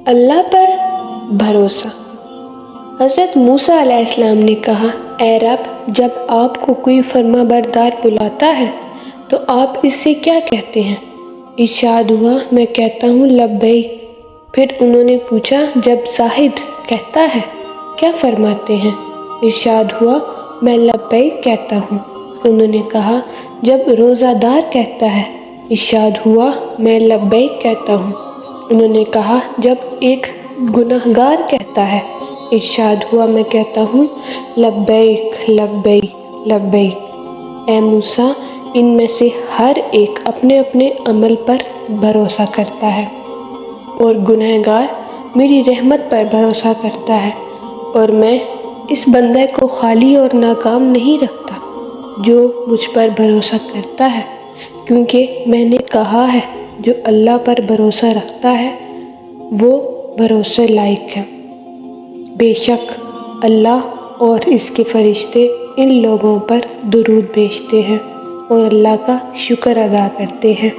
اللہ پر بھروسہ۔ حضرت موسیٰ علیہ السلام نے کہا، اے رب، جب آپ کو کوئی فرما بردار بلاتا ہے تو آپ اس سے کیا کہتے ہیں؟ ارشاد ہوا، میں کہتا ہوں لبیک۔ پھر انہوں نے پوچھا، جب زاہد کہتا ہے کیا فرماتے ہیں؟ ارشاد ہوا، میں لبیک کہتا ہوں۔ انہوں نے کہا، جب روزہ دار کہتا ہے؟ ارشاد ہوا، میں لبیک کہتا ہوں۔ انہوں نے کہا، جب ایک گنہگار کہتا ہے؟ ارشاد ہوا، میں کہتا ہوں لبیک لبیک لبیک۔ اے موسیٰ، ان میں سے ہر ایک اپنے اپنے عمل پر بھروسہ کرتا ہے، اور گنہگار میری رحمت پر بھروسہ کرتا ہے، اور میں اس بندے کو خالی اور ناکام نہیں رکھتا جو مجھ پر بھروسہ کرتا ہے، کیونکہ میں نے کہا ہے جو اللہ پر بھروسہ رکھتا ہے وہ بھروسے لائق ہے۔ بے شک اللہ اور اس کے فرشتے ان لوگوں پر درود بھیجتے ہیں اور اللہ کا شکر ادا کرتے ہیں۔